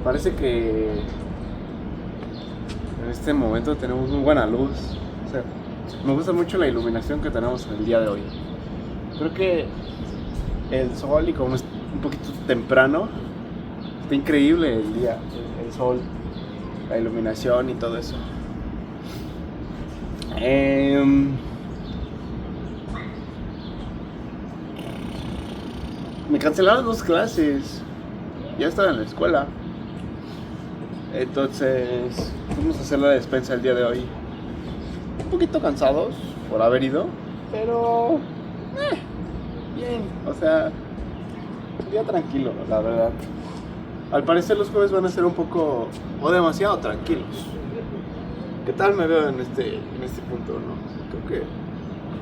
Parece que en este momento tenemos muy buena luz. O sea, me gusta mucho la iluminación que tenemos el día de hoy. Creo que el sol, y como es un poquito temprano, está increíble el día, el sol, la iluminación y todo eso. Me cancelaron 2 clases. Ya estaba en la escuela. Entonces fuimos a hacer la despensa el día de hoy. Un poquito cansados por haber ido, pero bien. O sea, un día tranquilo, la verdad. Al parecer los jueves van a ser un poco o demasiado tranquilos. ¿Qué tal me veo en este punto, no? Creo que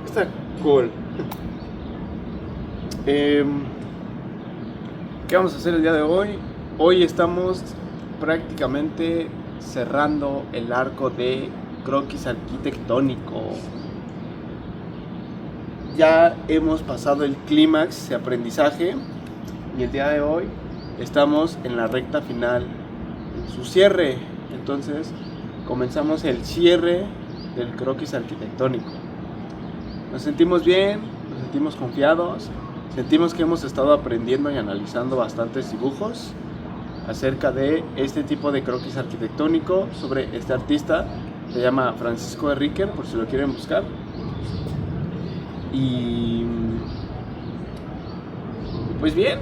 está cool. ¿Qué vamos a hacer el día de hoy? Hoy estamos prácticamente cerrando el arco de croquis arquitectónico. Ya hemos pasado el clímax de aprendizaje y el día de hoy estamos en la recta final, en su cierre. Entonces comenzamos el cierre del croquis arquitectónico. Nos sentimos bien, nos sentimos confiados, sentimos que hemos estado aprendiendo y analizando bastantes dibujos acerca de este tipo de croquis arquitectónico sobre este artista. Se llama Francisco Enríquez, por si lo quieren buscar. Y pues bien,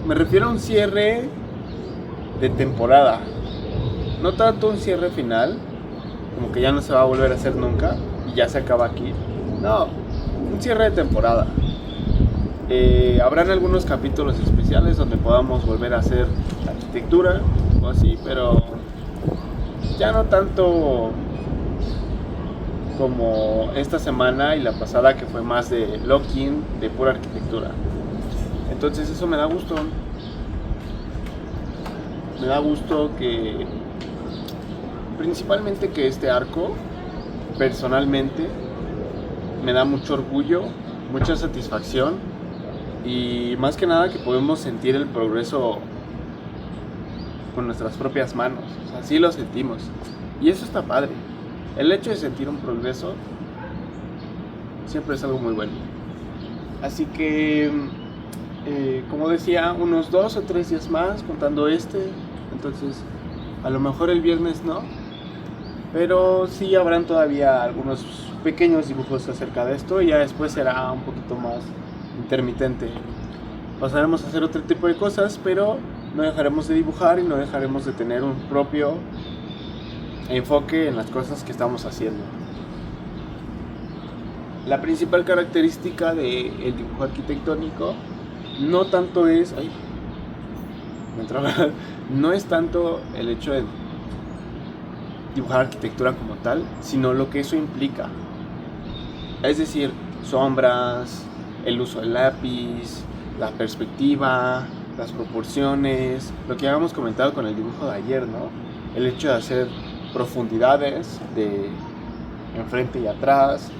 me refiero a un cierre de temporada, no tanto un cierre final, como que ya no se va a volver a hacer nunca y ya se acaba aquí. No, un cierre de temporada. Habrán algunos capítulos especiales donde podamos volver a hacer arquitectura o así, pero ya no tanto como esta semana y la pasada, que fue más de lock-in, de pura arquitectura. Entonces eso me da gusto. Me da gusto que, principalmente, que este arco, personalmente, me da mucho orgullo, mucha satisfacción y más que nada que podemos sentir el progreso con nuestras propias manos. O sea, sí lo sentimos y eso está padre. El hecho de sentir un progreso siempre es algo muy bueno. Así que, como decía, unos 2 o 3 días más contando entonces a lo mejor el viernes no, pero sí habrán todavía algunos pequeños dibujos acerca de esto y ya después será un poquito más intermitente. Pasaremos a hacer otro tipo de cosas, pero no dejaremos de dibujar y no dejaremos de tener un propio enfoque en las cosas que estamos haciendo. La principal característica del dibujo arquitectónico no tanto es no es tanto el hecho de dibujar arquitectura como tal, sino lo que eso implica. Es decir, sombras, el uso del lápiz, la perspectiva, las proporciones, lo que habíamos comentado con el dibujo de ayer, ¿no? El hecho de hacer profundidades de enfrente y atrás.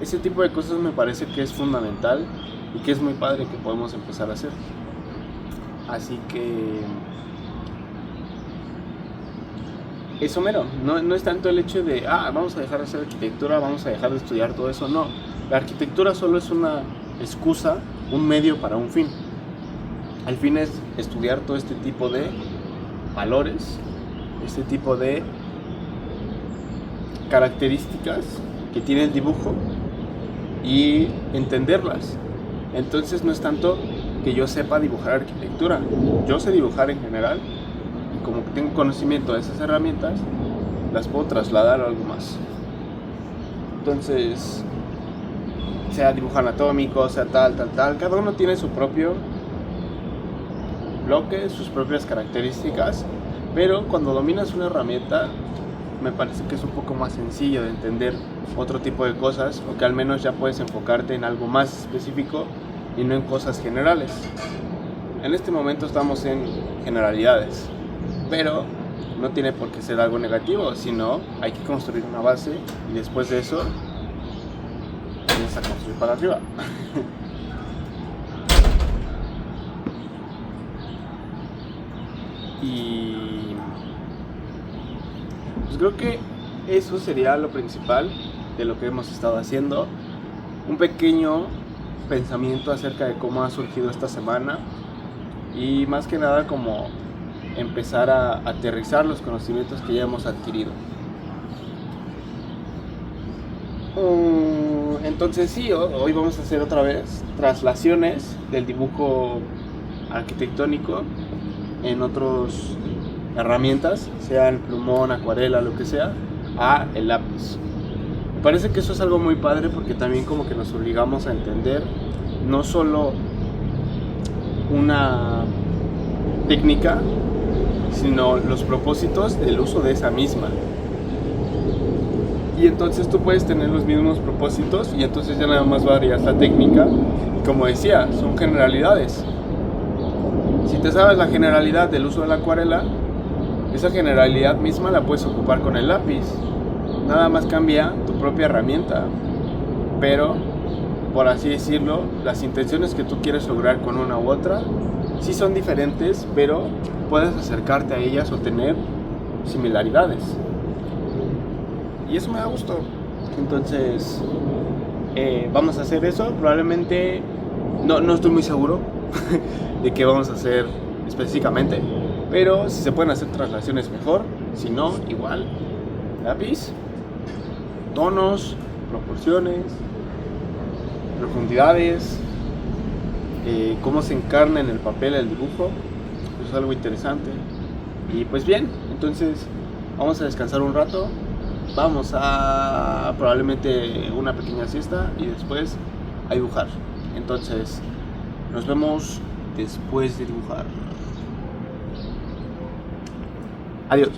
Ese tipo de cosas me parece que es fundamental y que es muy padre que podemos empezar a hacer. Así que eso mero, no es tanto el hecho de vamos a dejar de hacer arquitectura, vamos a dejar de estudiar todo eso, no. La arquitectura solo es una excusa, un medio para un fin. El fin es estudiar todo este tipo de valores, este tipo de características que tiene el dibujo y entenderlas. Entonces no es tanto que yo sepa dibujar arquitectura, yo sé dibujar en general y como que tengo conocimiento de esas herramientas, las puedo trasladar a algo más. Entonces, sea dibujo anatómico, sea tal, cada uno tiene su propio bloque, sus propias características, pero cuando dominas una herramienta me parece que es un poco más sencillo de entender otro tipo de cosas, o que al menos ya puedes enfocarte en algo más específico y no en cosas generales. En este momento estamos en generalidades, pero no tiene por qué ser algo negativo, sino hay que construir una base y después de eso vamos a construir para arriba. Y pues creo que eso sería lo principal de lo que hemos estado haciendo. Un pequeño pensamiento acerca de cómo ha surgido esta semana y más que nada como empezar a aterrizar los conocimientos que ya hemos adquirido. Entonces sí, hoy vamos a hacer otra vez traslaciones del dibujo arquitectónico en otras herramientas, sea el plumón, acuarela, lo que sea, a el lápiz. Me parece que eso es algo muy padre porque también como que nos obligamos a entender no solo una técnica, sino los propósitos del uso de esa misma. Y entonces tú puedes tener los mismos propósitos y entonces ya nada más varías la técnica. Y como decía, son generalidades. Si te sabes la generalidad del uso de la acuarela, esa generalidad misma la puedes ocupar con el lápiz. Nada más cambia tu propia herramienta. Pero, por así decirlo, las intenciones que tú quieres lograr con una u otra sí son diferentes, pero puedes acercarte a ellas o tener similaridades. Y eso me da gusto. Entonces, vamos a hacer eso. Probablemente, no estoy muy seguro de qué vamos a hacer específicamente. Pero si se pueden hacer traslaciones mejor. Si no, igual. Lápiz, tonos, proporciones, profundidades, cómo se encarna en el papel el dibujo. Eso es algo interesante. Y pues bien, entonces vamos a descansar un rato. Vamos a probablemente una pequeña siesta y después a dibujar. Entonces, nos vemos después de dibujar. Adiós.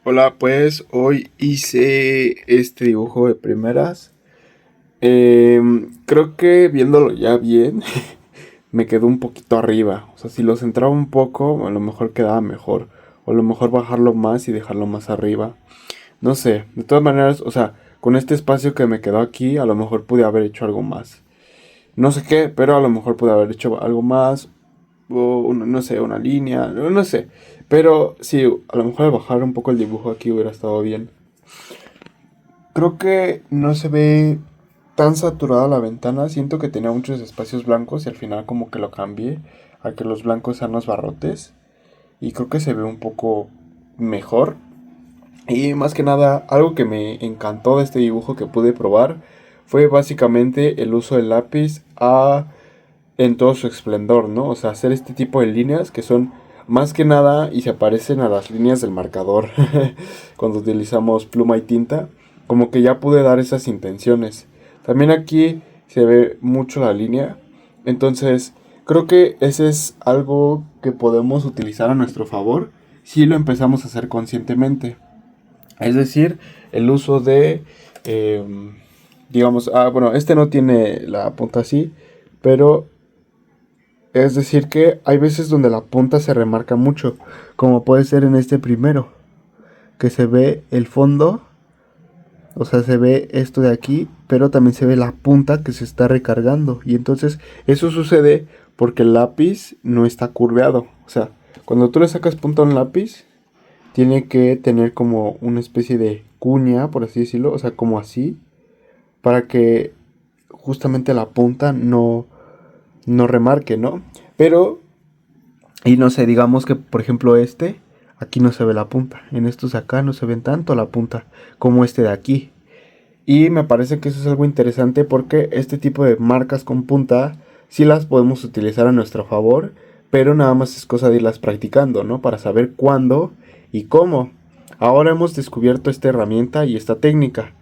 Hola, pues hoy hice este dibujo de primeras. Creo que viéndolo ya bien, me quedó un poquito arriba. O sea, si lo centraba un poco, a lo mejor quedaba mejor. O a lo mejor bajarlo más y dejarlo más arriba. No sé, de todas maneras, o sea, con este espacio que me quedó aquí, a lo mejor pude haber hecho algo más. No sé qué, pero a lo mejor pude haber hecho algo más. O no sé, una línea, no sé. Pero sí, a lo mejor al bajar un poco el dibujo aquí hubiera estado bien. Creo que no se ve tan saturada la ventana. Siento que tenía muchos espacios blancos y al final como que lo cambié a que los blancos sean los barrotes. Y creo que se ve un poco mejor. Y más que nada, algo que me encantó de este dibujo que pude probar fue básicamente el uso del lápiz en todo su esplendor, ¿no? O sea, hacer este tipo de líneas que son más que nada y se parecen a las líneas del marcador cuando utilizamos pluma y tinta, como que ya pude dar esas intenciones. También aquí se ve mucho la línea, entonces creo que ese es algo que podemos utilizar a nuestro favor si lo empezamos a hacer conscientemente. Es decir, el uso de, digamos, bueno, este no tiene la punta así, pero es decir que hay veces donde la punta se remarca mucho, como puede ser en este primero, que se ve el fondo, o sea, se ve esto de aquí, pero también se ve la punta que se está recargando. Y entonces eso sucede porque el lápiz no está curveado. O sea, cuando tú le sacas punta a un lápiz, tiene que tener como una especie de cuña, por así decirlo, o sea, como así, para que justamente la punta no remarque, ¿no? Pero, y no sé, digamos que por ejemplo aquí no se ve la punta, en estos de acá no se ven tanto la punta como este de aquí. Y me parece que eso es algo interesante porque este tipo de marcas con punta sí las podemos utilizar a nuestro favor, pero nada más es cosa de irlas practicando, ¿no? Para saber cuándo y cómo. Ahora hemos descubierto esta herramienta y esta técnica.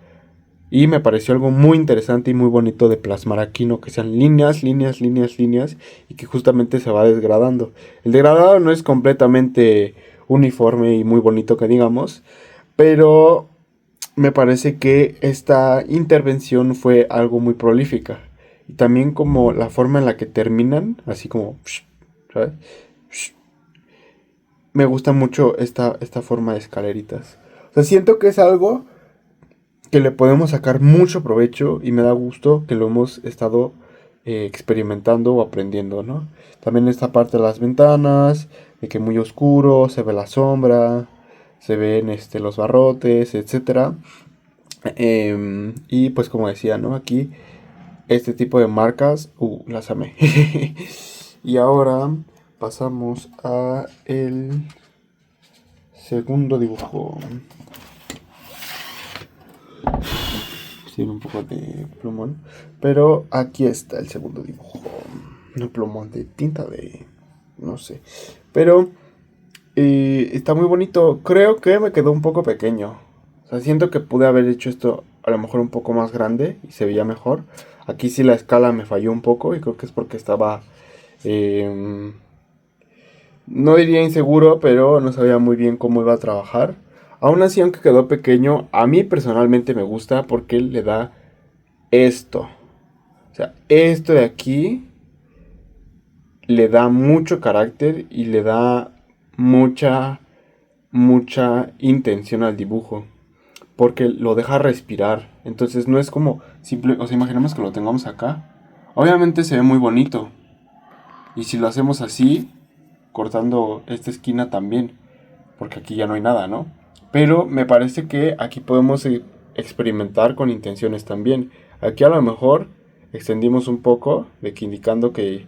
Y me pareció algo muy interesante y muy bonito de plasmar aquí, ¿no? Que sean líneas, líneas, líneas, líneas y que justamente se va degradando. El degradado no es completamente uniforme y muy bonito que digamos, pero me parece que esta intervención fue algo muy prolífica. Y también como la forma en la que terminan, así como, ¿sabes? Me gusta mucho esta forma de escaleritas. O sea, siento que es algo que le podemos sacar mucho provecho y me da gusto que lo hemos estado experimentando o aprendiendo, ¿no? También esta parte de las ventanas, de que muy oscuro, se ve la sombra, se ven los barrotes, etcétera. Y pues como decía, ¿no? Aquí este tipo de marcas, las amé. Y ahora pasamos a el segundo dibujo. Tiene un poco de plumón, pero aquí está el segundo dibujo. Un plumón de tinta de, no sé, pero está muy bonito. Creo que me quedó un poco pequeño. O sea, siento que pude haber hecho esto a lo mejor un poco más grande y se veía mejor. Aquí sí la escala me falló un poco y creo que es porque estaba, no diría inseguro, pero no sabía muy bien cómo iba a trabajar. Aún así, aunque quedó pequeño, a mí personalmente me gusta porque le da esto. O sea, esto de aquí le da mucho carácter y le da mucha intención al dibujo. Porque lo deja respirar. Entonces no es como simple, o sea, imaginemos que lo tengamos acá. Obviamente se ve muy bonito. Y si lo hacemos así, cortando esta esquina también, porque aquí ya no hay nada, ¿no? Pero me parece que aquí podemos experimentar con intenciones también. Aquí a lo mejor extendimos un poco, de que indicando que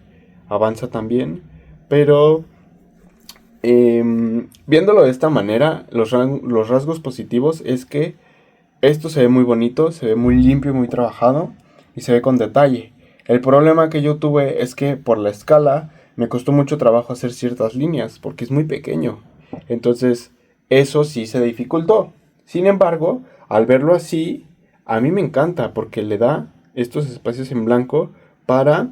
avanza también, pero viéndolo de esta manera, los rasgos positivos es que esto se ve muy bonito, se ve muy limpio y muy trabajado y se ve con detalle. El problema que yo tuve es que por la escala me costó mucho trabajo hacer ciertas líneas porque es muy pequeño. Entonces eso sí se dificultó. Sin embargo, al verlo así, a mí me encanta porque le da estos espacios en blanco para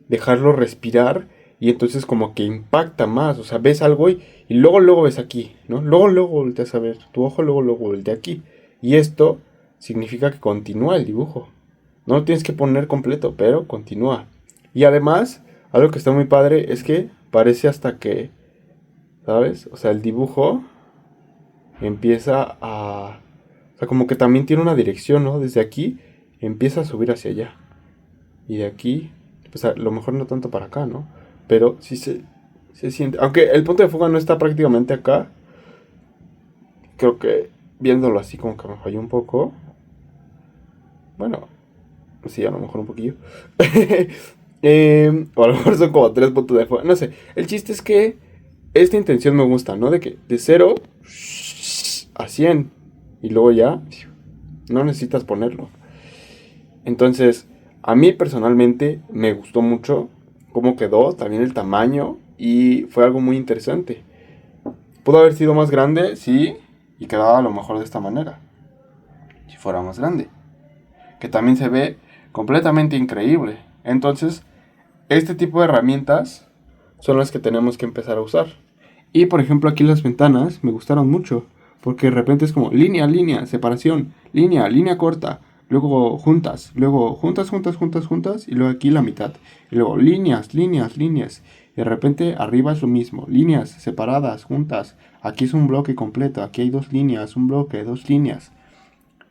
dejarlo respirar y entonces como que impacta más. O sea, ves algo y luego ves aquí, ¿no? Luego volteas a ver. Tu ojo luego voltea aquí. Y esto significa que continúa el dibujo. No lo tienes que poner completo, pero continúa. Y además, algo que está muy padre es que parece hasta que, ¿sabes? O sea, el dibujo empieza a... O sea, como que también tiene una dirección, ¿no? Desde aquí empieza a subir hacia allá. Y de aquí, pues a lo mejor no tanto para acá, ¿no? Pero sí se siente. Aunque el punto de fuga no está prácticamente acá. Creo que viéndolo así como que me falló un poco. Bueno, sí, a lo mejor un poquillo. O a lo mejor son como 3 puntos de fuga. No sé. El chiste es que esta intención me gusta, ¿no? De que de 0 a 100. Y luego ya no necesitas ponerlo. Entonces, a mí personalmente me gustó mucho cómo quedó, también el tamaño, y fue algo muy interesante. Pudo haber sido más grande, sí, y quedaba a lo mejor de esta manera, si fuera más grande. Que también se ve completamente increíble. Entonces, este tipo de herramientas son las que tenemos que empezar a usar. Y por ejemplo, aquí las ventanas me gustaron mucho, porque de repente es como línea, separación, línea corta, luego juntas, juntas, y luego aquí la mitad. Y luego líneas. Y de repente arriba es lo mismo, líneas separadas, juntas. Aquí es un bloque completo, aquí hay 2 líneas, un bloque, 2 líneas.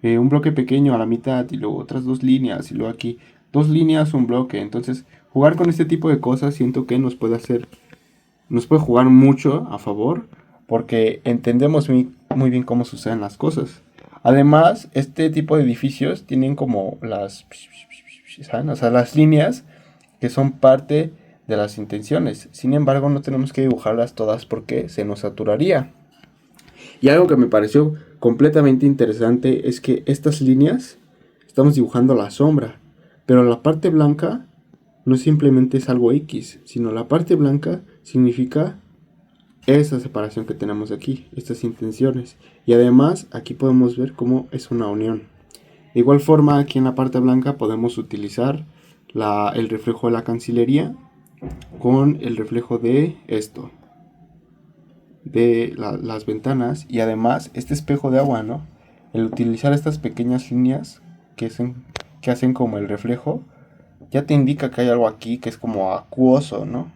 Un bloque pequeño a la mitad y luego otras 2 líneas y luego aquí 2 líneas, un bloque. Entonces, jugar con este tipo de cosas siento que nos puede jugar mucho a favor porque entendemos muy bien cómo suceden las cosas. Además, este tipo de edificios tienen como ¿saben? O sea, las líneas que son parte de las intenciones. Sin embargo, no tenemos que dibujarlas todas porque se nos saturaría. Y algo que me pareció completamente interesante es que estas líneas estamos dibujando la sombra, pero la parte blanca no simplemente es algo X, sino la parte blanca significa esa separación que tenemos aquí, estas intenciones. Y además aquí podemos ver cómo es una unión. De igual forma, aquí en la parte blanca podemos utilizar el reflejo de la cancillería con el reflejo de esto, de las ventanas. Y además este espejo de agua, ¿no? El utilizar estas pequeñas líneas que hacen como el reflejo, ya te indica que hay algo aquí que es como acuoso, ¿no?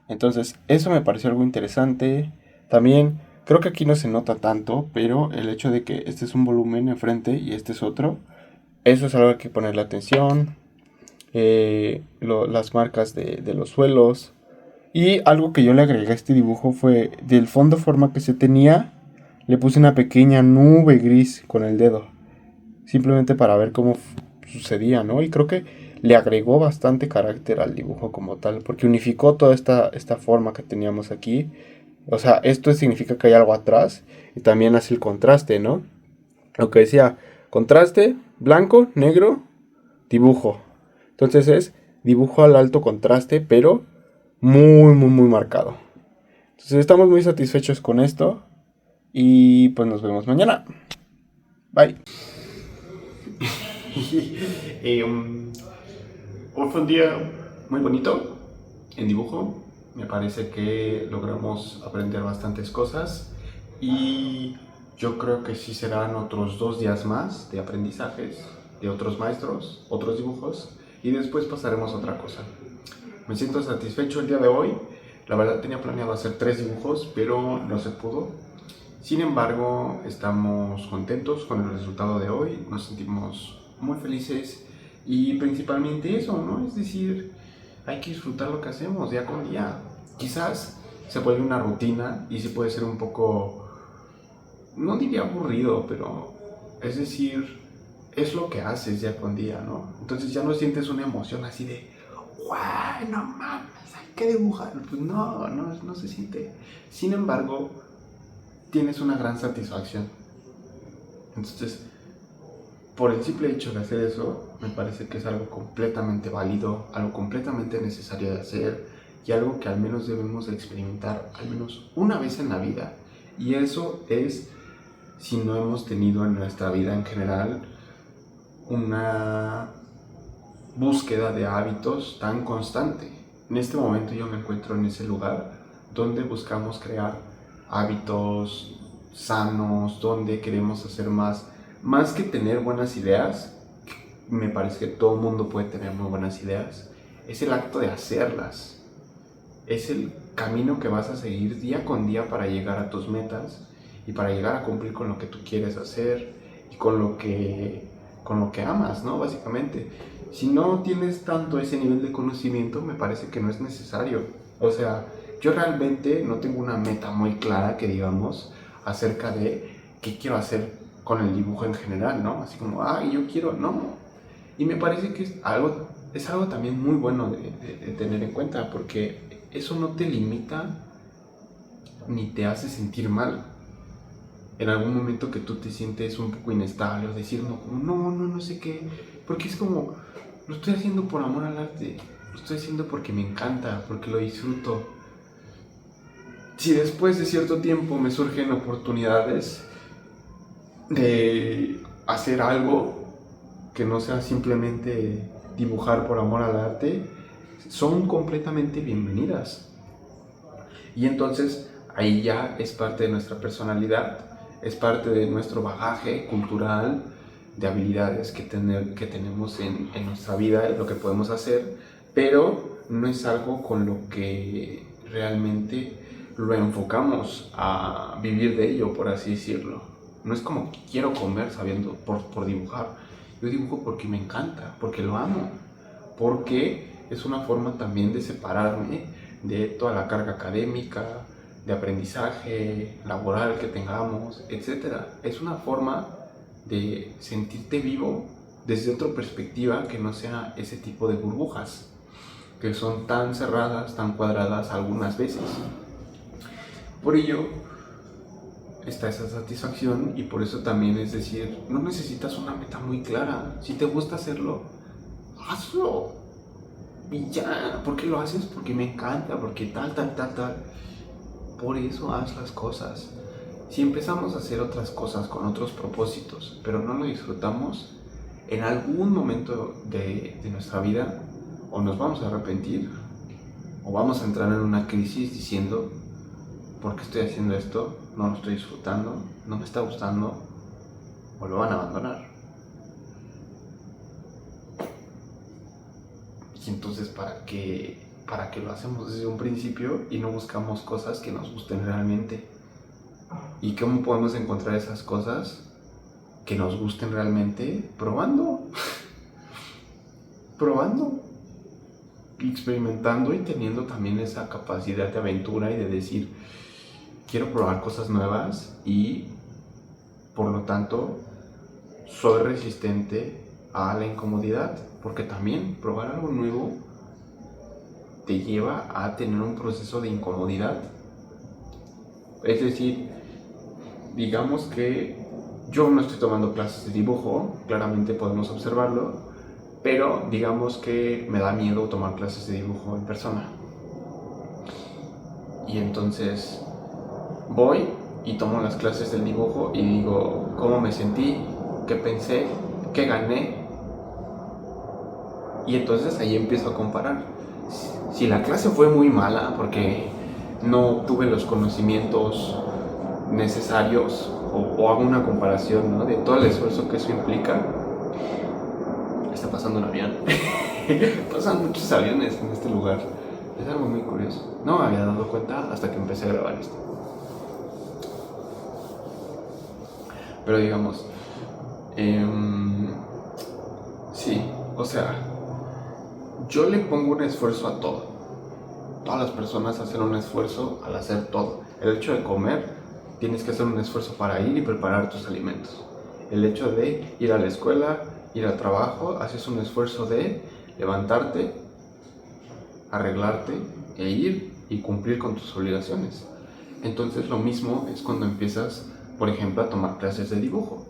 Entonces, eso me pareció algo interesante. También, creo que aquí no se nota tanto, pero el hecho de que este es un volumen enfrente y este es otro, eso es algo que hay que ponerle atención. Las marcas de los suelos. Y algo que yo le agregué a este dibujo fue del fondo forma que se tenía, le puse una pequeña nube gris con el dedo, simplemente para ver cómo sucedía, ¿no? Y creo que le agregó bastante carácter al dibujo como tal, porque unificó toda esta forma que teníamos aquí. O sea, esto significa que hay algo atrás y también hace el contraste, ¿no? Lo que decía, contraste, blanco, negro, dibujo. Entonces es dibujo al alto contraste, pero muy, muy, muy marcado. Entonces estamos muy satisfechos con esto y pues nos vemos mañana. Bye. Hoy fue un día muy bonito en dibujo. Me parece que logramos aprender bastantes cosas y yo creo que sí serán otros 2 días más de aprendizajes de otros maestros, otros dibujos y después pasaremos a otra cosa. Me siento satisfecho el día de hoy. La verdad tenía planeado hacer 3 dibujos, pero no se pudo. Sin embargo, estamos contentos con el resultado de hoy, nos sentimos muy felices y principalmente eso, ¿no? Es decir, hay que disfrutar lo que hacemos día con día. Quizás se vuelve una rutina y sí puede ser un poco, no diría aburrido, pero es decir, es lo que haces día con día, ¿no? Entonces ya no sientes una emoción así de, ¡guau! No mames, hay que dibujar. Pues no se siente. Sin embargo, tienes una gran satisfacción. Entonces, por el simple hecho de hacer eso, me parece que es algo completamente válido, algo completamente necesario de hacer y algo que al menos debemos experimentar al menos una vez en la vida. Y eso es si no hemos tenido en nuestra vida en general una búsqueda de hábitos tan constante. En este momento yo me encuentro en ese lugar donde buscamos crear hábitos sanos, donde queremos hacer más que tener buenas ideas. Me parece que todo el mundo puede tener muy buenas ideas. Es el acto de hacerlas. Es el camino que vas a seguir día con día para llegar a tus metas y para llegar a cumplir con lo que tú quieres hacer y con lo que amas, ¿no? Básicamente. Si no tienes tanto ese nivel de conocimiento, me parece que no es necesario. O sea, yo realmente no tengo una meta muy clara que digamos acerca de qué quiero hacer con el dibujo en general, ¿no? Así como, yo quiero, no. Y me parece que es algo también muy bueno de tener en cuenta, porque eso no te limita ni te hace sentir mal. En algún momento que tú te sientes un poco inestable o decir, no sé qué, porque es como, lo estoy haciendo por amor al arte, lo estoy haciendo porque me encanta, porque lo disfruto. Si después de cierto tiempo me surgen oportunidades de hacer algo que no sea simplemente dibujar por amor al arte, son completamente bienvenidas. Y entonces ahí ya es parte de nuestra personalidad, es parte de nuestro bagaje cultural, de habilidades que tenemos en nuestra vida, lo que podemos hacer, pero no es algo con lo que realmente lo enfocamos a vivir de ello, por así decirlo. No es como que quiero comer sabiendo por dibujar. Yo dibujo porque me encanta, porque lo amo, porque es una forma también de separarme de toda la carga académica, de aprendizaje, laboral que tengamos, etc. Es una forma de sentirte vivo desde otra perspectiva que no sea ese tipo de burbujas, que son tan cerradas, tan cuadradas algunas veces. Por ello está esa satisfacción y por eso también es decir, no necesitas una meta muy clara. Si te gusta hacerlo, hazlo. Y ya, ¿por qué lo haces? Porque me encanta, porque tal. Por eso haz las cosas. Si empezamos a hacer otras cosas con otros propósitos, pero no lo disfrutamos, en algún momento de nuestra vida o nos vamos a arrepentir o vamos a entrar en una crisis diciendo, ¿por qué estoy haciendo esto? No lo estoy disfrutando, no me está gustando, o lo van a abandonar. Y entonces, ¿para qué lo hacemos desde un principio y no buscamos cosas que nos gusten realmente? ¿Y cómo podemos encontrar esas cosas que nos gusten realmente? Probando, experimentando y teniendo también esa capacidad de aventura y de decir, quiero probar cosas nuevas y por lo tanto soy resistente a la incomodidad, porque también probar algo nuevo te lleva a tener un proceso de incomodidad. Es decir, digamos que yo no estoy tomando clases de dibujo, claramente podemos observarlo, pero digamos que me da miedo tomar clases de dibujo en persona. Y entonces voy y tomo las clases del dibujo y digo cómo me sentí, qué pensé, qué gané. Y entonces ahí empiezo a comparar. Si la clase fue muy mala porque no tuve los conocimientos necesarios o hago una comparación, ¿no?, de todo el esfuerzo que eso implica. Está pasando un avión. Pasan muchos aviones en este lugar. Es algo muy curioso. No me había dado cuenta hasta que empecé a grabar esto. Pero digamos, sí, o sea, yo le pongo un esfuerzo a todo. Todas las personas hacen un esfuerzo al hacer todo. El hecho de comer, tienes que hacer un esfuerzo para ir y preparar tus alimentos. El hecho de ir a la escuela, ir al trabajo, haces un esfuerzo de levantarte, arreglarte e ir y cumplir con tus obligaciones. Entonces lo mismo es cuando empiezas, por ejemplo, a tomar clases de dibujo.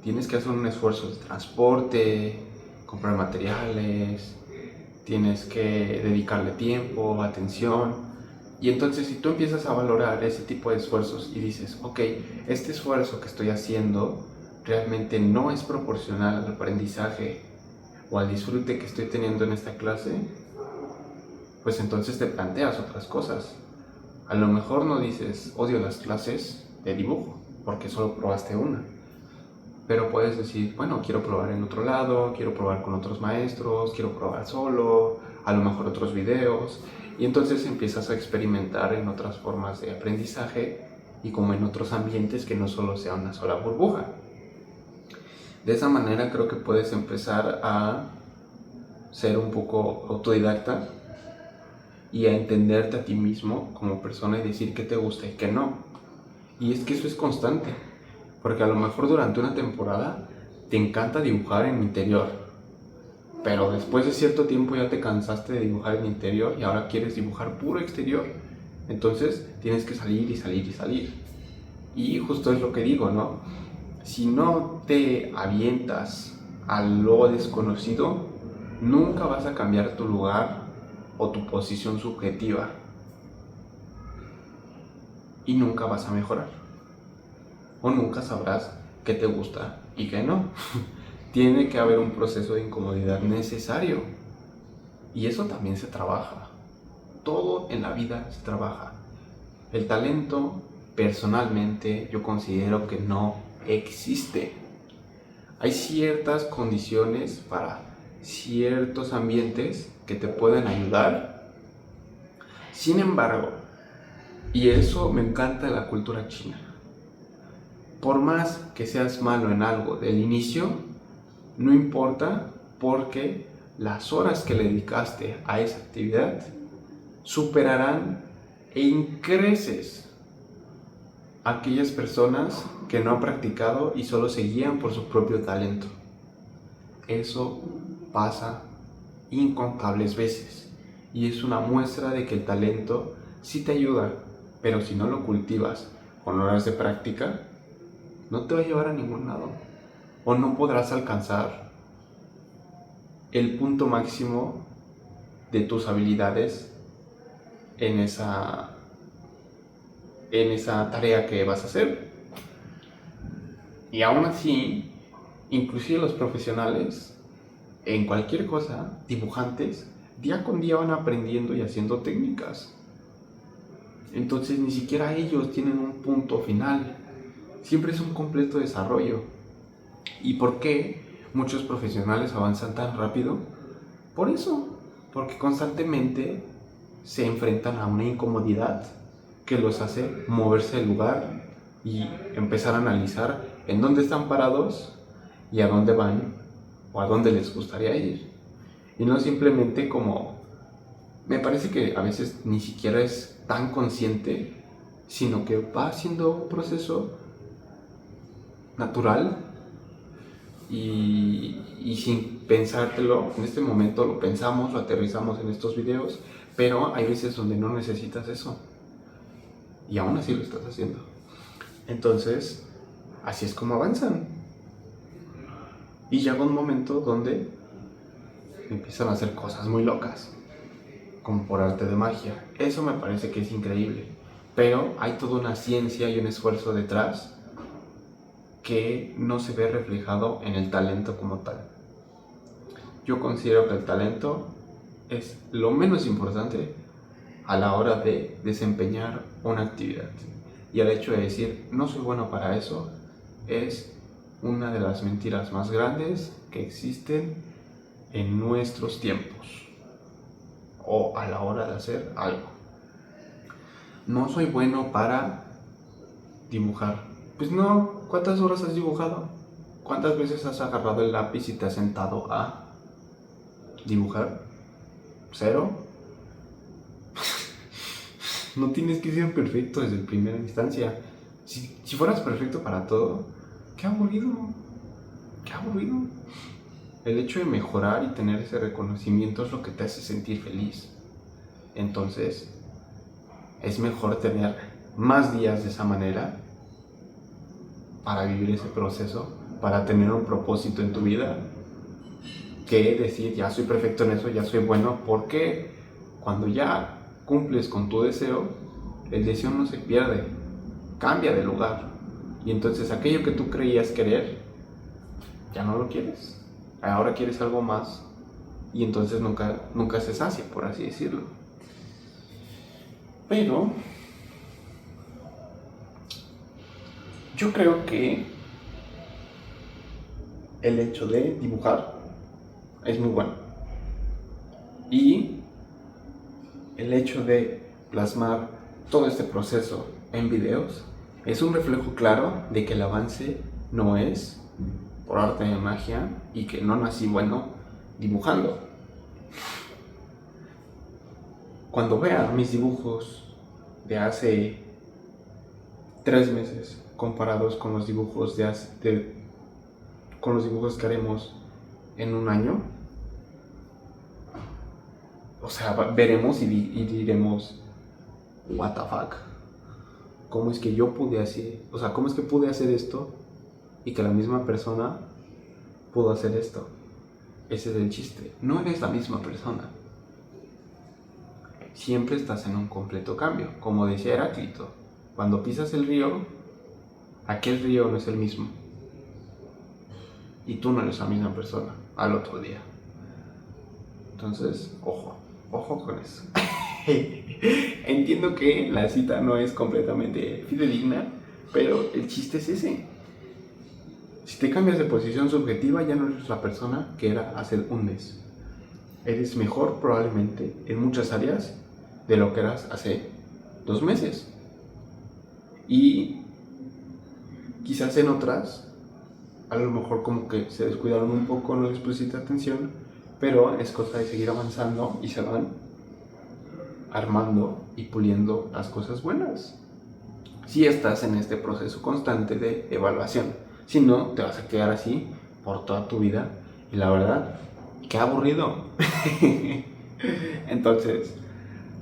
Tienes que hacer un esfuerzo de transporte, comprar materiales, tienes que dedicarle tiempo, atención. Y entonces si tú empiezas a valorar ese tipo de esfuerzos y dices, ok, este esfuerzo que estoy haciendo realmente no es proporcional al aprendizaje o al disfrute que estoy teniendo en esta clase, pues entonces te planteas otras cosas. A lo mejor no dices, odio las clases de dibujo, porque solo probaste una. Pero puedes decir, bueno, quiero probar en otro lado, quiero probar con otros maestros, quiero probar solo, a lo mejor otros videos. Y entonces empiezas a experimentar en otras formas de aprendizaje y como en otros ambientes que no solo sea una sola burbuja. De esa manera creo que puedes empezar a ser un poco autodidacta y a entenderte a ti mismo como persona y decir qué te gusta y qué no. Y es que eso es constante, porque a lo mejor durante una temporada te encanta dibujar en interior, pero después de cierto tiempo ya te cansaste de dibujar en interior y ahora quieres dibujar puro exterior. Entonces tienes que salir y salir y salir. Y justo es lo que digo, ¿no? Si no te avientas a lo desconocido, nunca vas a cambiar tu lugar o tu posición subjetiva y nunca vas a mejorar o nunca sabrás qué te gusta y qué no. Tiene que haber un proceso de incomodidad necesario y eso también se trabaja. Todo en la vida se trabaja. El talento, personalmente, yo considero que no existe. Hay ciertas condiciones para ciertos ambientes que te pueden ayudar. Sin embargo, y eso me encanta de la cultura china, por más que seas malo en algo del inicio, no importa, porque las horas que le dedicaste a esa actividad superarán en creces a aquellas personas que no han practicado y solo se guían por su propio talento. Eso pasa incontables veces y es una muestra de que el talento sí te ayuda, pero si no lo cultivas con horas de práctica, no te va a llevar a ningún lado o no podrás alcanzar el punto máximo de tus habilidades en esa tarea que vas a hacer. Y aún así, inclusive los profesionales en cualquier cosa, dibujantes, día con día van aprendiendo y haciendo técnicas. Entonces ni siquiera ellos tienen un punto final, siempre es un completo desarrollo. ¿Y por qué muchos profesionales avanzan tan rápido? Por eso, porque constantemente se enfrentan a una incomodidad que los hace moverse del lugar y empezar a analizar en dónde están parados y a dónde van o a dónde les gustaría ir. Y no simplemente como, me parece que a veces ni siquiera es tan consciente, sino que va siendo un proceso natural y sin pensártelo. En este momento lo pensamos, lo aterrizamos en estos videos, pero hay veces donde no necesitas eso y aún así lo estás haciendo. Entonces, así es como avanzan. Y llega un momento donde empiezan a hacer cosas muy locas, como por arte de magia. Eso me parece que es increíble, pero hay toda una ciencia y un esfuerzo detrás que no se ve reflejado en el talento como tal. Yo considero que el talento es lo menos importante a la hora de desempeñar una actividad. Y el hecho de decir no soy bueno para eso es una de las mentiras más grandes que existen en nuestros tiempos o a la hora de hacer algo. No soy bueno para dibujar. Pues no, ¿cuántas horas has dibujado? ¿Cuántas veces has agarrado el lápiz y te has sentado a dibujar? ¿Cero? No tienes que ser perfecto desde primera instancia. Si fueras perfecto para todo, qué aburrido. Qué aburrido. El hecho de mejorar y tener ese reconocimiento es lo que te hace sentir feliz. Entonces, es mejor tener más días de esa manera para vivir ese proceso, para tener un propósito en tu vida, que decir ya soy perfecto en eso, ya soy bueno, porque cuando ya cumples con tu deseo, el deseo no se pierde, cambia de lugar. Y entonces aquello que tú creías querer, ya no lo quieres. Ahora quieres algo más y entonces nunca se sacia, por así decirlo. Pero yo creo que el hecho de dibujar es muy bueno. Y el hecho de plasmar todo este proceso en videos es un reflejo claro de que el avance no es por arte de magia y que no nací bueno dibujando. Cuando vea mis dibujos de hace 3 meses comparados con los dibujos con los dibujos que haremos en un año, o sea, veremos y diremos what the fuck, cómo es que yo pude hacer, o sea, cómo es que pude hacer esto y que la misma persona pudo hacer esto. Ese es el chiste, no eres la misma persona, siempre estás en un completo cambio. Como decía Heráclito, cuando pisas el río, aquel río no es el mismo y tú no eres la misma persona al otro día. Entonces, ojo con eso. Entiendo que la cita no es completamente fidedigna, pero el chiste es ese. Si te cambias de posición subjetiva, ya no eres la persona que era hace un mes. Eres mejor probablemente en muchas áreas de lo que eras hace 2 meses. Y quizás en otras, a lo mejor como que se descuidaron un poco, no les pusiste atención, pero es cosa de seguir avanzando y se van armando y puliendo las cosas buenas. Si estás en este proceso constante de evaluación, si no, te vas a quedar así por toda tu vida y la verdad, qué aburrido. Entonces,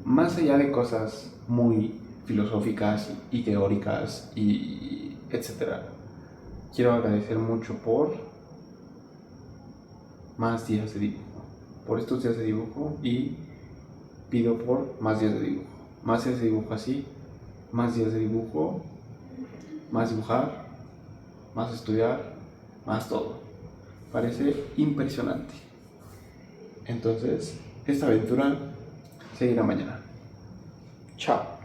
más allá de cosas muy filosóficas y teóricas y etcétera, quiero agradecer mucho por más días de dibujo, por estos días de dibujo, y pido por más días de dibujo, más días de dibujo así, más días de dibujo, más dibujar, más estudiar, más todo. Parece impresionante. Entonces, esta aventura seguirá mañana. Chao.